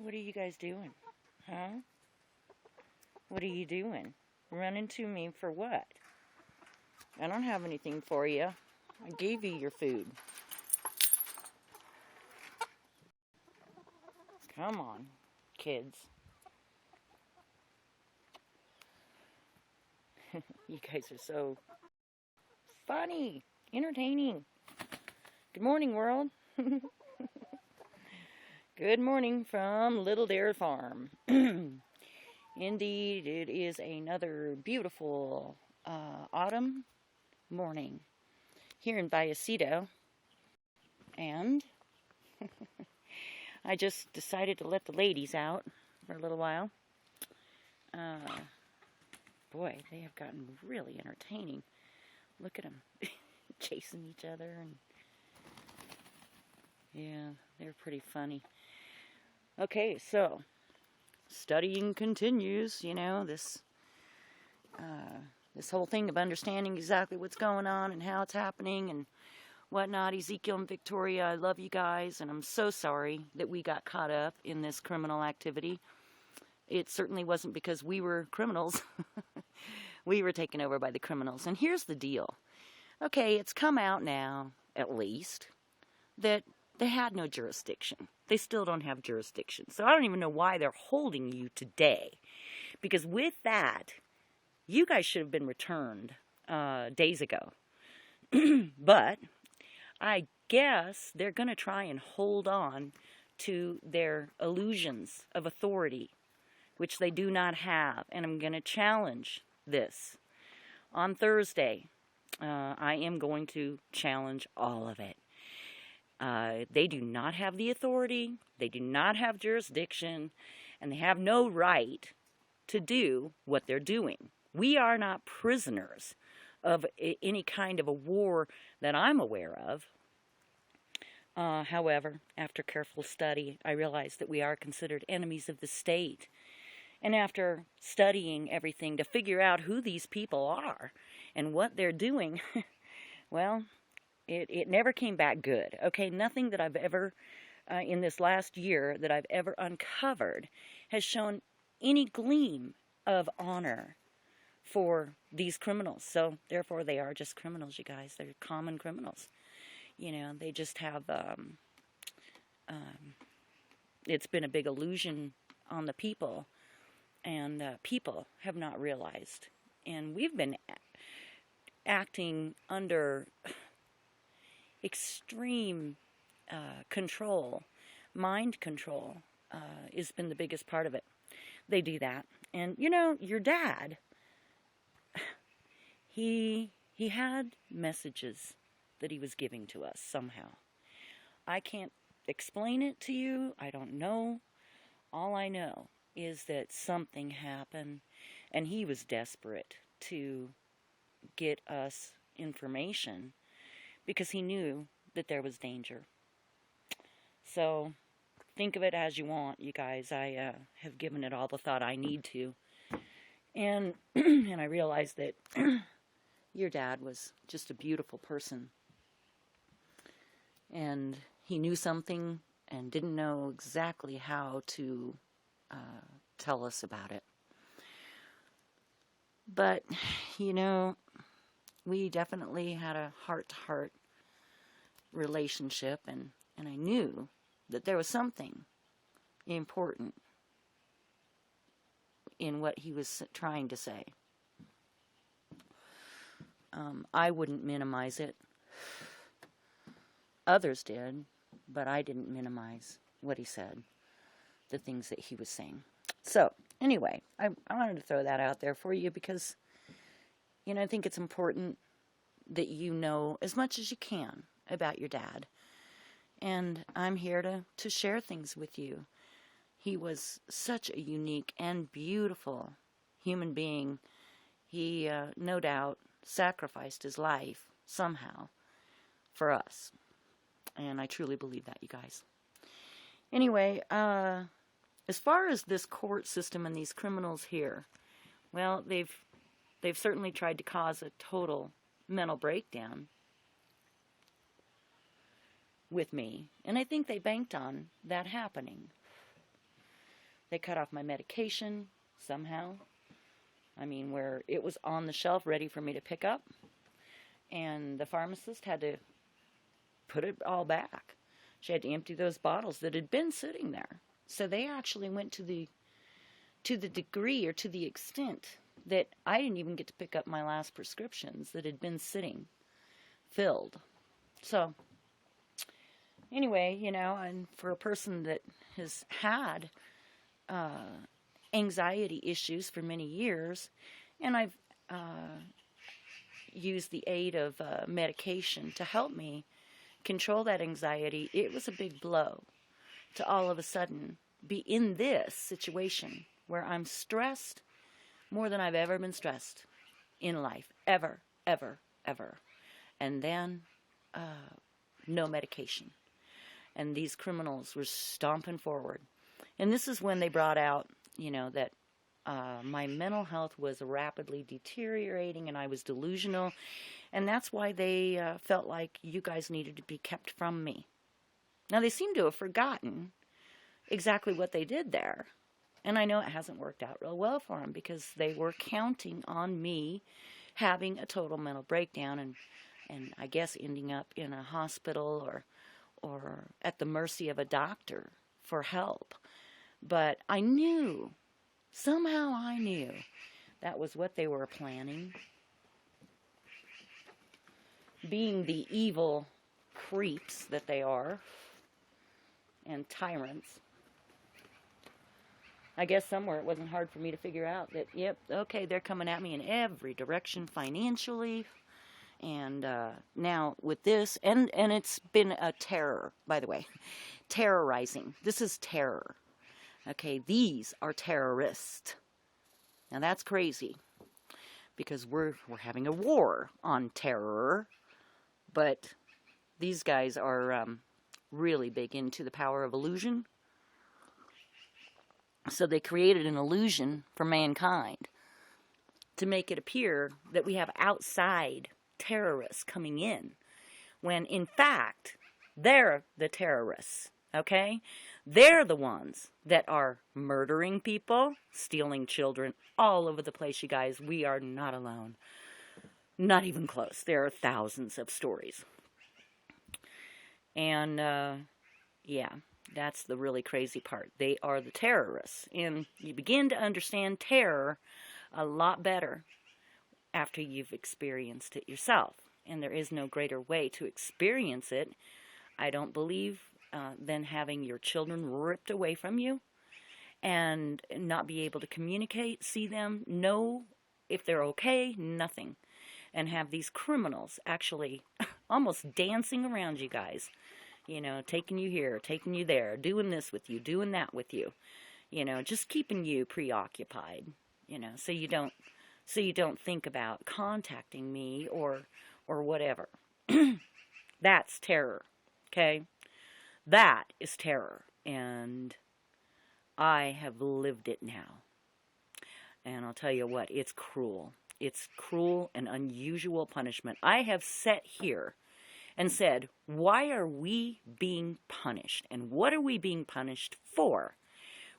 What are you guys doing? Huh? What are you doing? Running to me for what? I don't have anything for you. I gave you your food. Come on, kids. You guys are so funny, entertaining. Good morning, world. Good morning from Little Dare Farm. Indeed, it is another beautiful autumn morning here in Vallecito. And I just decided to let the ladies out for a little while. Boy, they have gotten really entertaining. Look at them chasing each other. And yeah, they're pretty funny. Okay, so studying continues, this whole thing of understanding exactly what's going on and how it's happening and whatnot. Ezekiel and Victoria, I love you guys, and I'm so sorry that we got caught up in this criminal activity. It certainly wasn't because we were criminals. We were taken over by the criminals. And here's the deal. Okay, it's come out now, at least, that they had no jurisdiction. They still don't have jurisdiction. So I don't even know why they're holding you today. Because with that, you guys should have been returned days ago. But I guess they're going to try and hold on to their illusions of authority, which they do not have. And I'm going to challenge this. On Thursday, I am going to challenge all of it. They do not have the authority, they do not have jurisdiction, and they have no right to do what they're doing. We are not prisoners of any kind of a war that I'm aware of. However, after careful study, I realized that we are considered enemies of the state. And after studying everything to figure out who these people are and what they're doing, well, it never came back good. Okay, nothing that I've ever, in this last year, that I've ever uncovered has shown any gleam of honor for these criminals. So, therefore, they are just criminals, you guys. They're common criminals. They just have, it's been a big illusion on the people. And people have not realized. And we've been acting under extreme control. Mind control has been the biggest part of it. They do that. And, your dad, he had messages that he was giving to us somehow. I can't explain it to you. I don't know. All I know is that something happened, and he was desperate to get us information because he knew that there was danger. So think of it as you want, you guys. I have given it all the thought I need to. And and I realized that your dad was just a beautiful person. And he knew something and didn't know exactly how to tell us about it. But, we definitely had a heart-to-heart relationship, and I knew that there was something important in what he was trying to say. I wouldn't minimize it. Others did, but I didn't minimize what he said, the things that he was saying. So, anyway, I wanted to throw that out there for you because, I think it's important that you know as much as you can about your dad. And I'm here to share things with you. He was such a unique and beautiful human being. He, no doubt, sacrificed his life somehow for us. And I truly believe that, you guys. Anyway, as far as this court system and these criminals here, well, they've certainly tried to cause a total mental breakdown with me. And I think they banked on that happening. They cut off my medication somehow. I mean, where it was on the shelf ready for me to pick up, and the pharmacist had to put it all back. She had to empty those bottles that had been sitting there. So they actually went to the degree or to the extent that I didn't even get to pick up my last prescriptions that had been sitting filled. So anyway, and for a person that has had anxiety issues for many years, and I've used the aid of medication to help me control that anxiety, it was a big blow to all of a sudden be in this situation where I'm stressed more than I've ever been stressed in life, ever, ever, ever. And then no medication. And these criminals were stomping forward. And this is when they brought out, that my mental health was rapidly deteriorating and I was delusional. And that's why they felt like you guys needed to be kept from me. Now, they seem to have forgotten exactly what they did there. And I know it hasn't worked out real well for them because they were counting on me having a total mental breakdown and I guess ending up in a hospital or at the mercy of a doctor for help. But I knew, somehow I knew, that was what they were planning. Being the evil creeps that they are, and tyrants. I guess somewhere it wasn't hard for me to figure out that, yep, okay, they're coming at me in every direction financially. And now with this, and it's been a terror, by the way, terrorizing. This is terror. Okay, these are terrorists. Now that's crazy because we're having a war on terror, but these guys are really big into the power of illusion. So they created an illusion for mankind to make it appear that we have outside terrorists coming in, when in fact they're the terrorists, okay? They're the ones that are murdering people, stealing children all over the place, you guys. We are not alone. Not even close. There are thousands of stories. And, yeah, that's the really crazy part. They are the terrorists. And you begin to understand terror a lot better after you've experienced it yourself. And there is no greater way to experience it, I don't believe, than having your children ripped away from you and not be able to communicate, see them, know if they're okay, nothing. And have these criminals actually almost dancing around you guys, taking you here, taking you there, doing this with you, doing that with you, just keeping you preoccupied, so you don't think about contacting me or whatever. That's terror, okay? That is terror, and I have lived it now. And I'll tell you what, it's cruel. It's cruel and unusual punishment. I have sat here and said, why are we being punished? And what are we being punished for?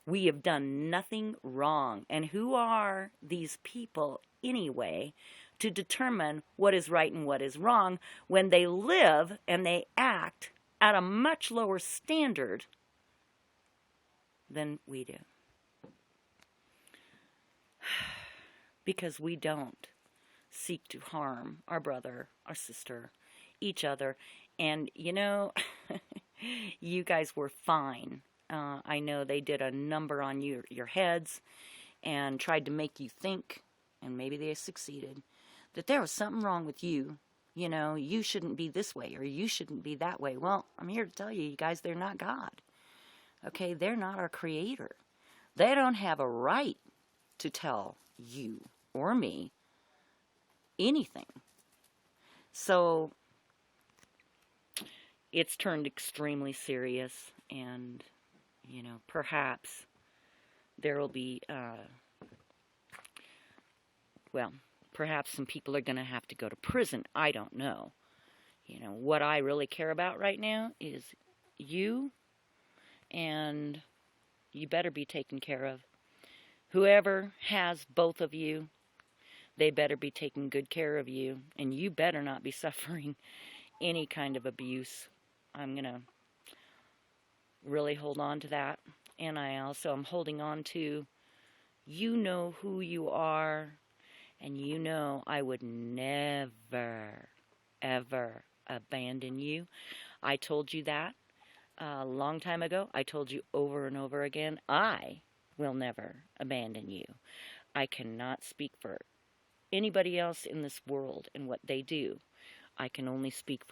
We have done nothing wrong. And who are these people anyway to determine what is right and what is wrong when they live and they act at a much lower standard than we do? Because we don't seek to harm our brother, our sister, each other. And, you guys were fine. I know they did a number on your heads and tried to make you think, and maybe they succeeded, that there was something wrong with you. You shouldn't be this way or you shouldn't be that way. Well, I'm here to tell you, you guys, they're not God. Okay, they're not our creator. They don't have a right to tell you or me anything. So it's turned extremely serious, and perhaps there will be perhaps some people are going to have to go to prison. I don't know. What I really care about right now is you and You better be taken care of. Whoever has both of you, they better be taking good care of you, and you better not be suffering any kind of abuse. I'm going to really hold on to that. And I also am holding on to, you know who you are, and you know I would never, ever abandon you. I told you that a long time ago. I told you over and over again, I will never abandon you. I cannot speak for anybody else in this world and what they do. I can only speak for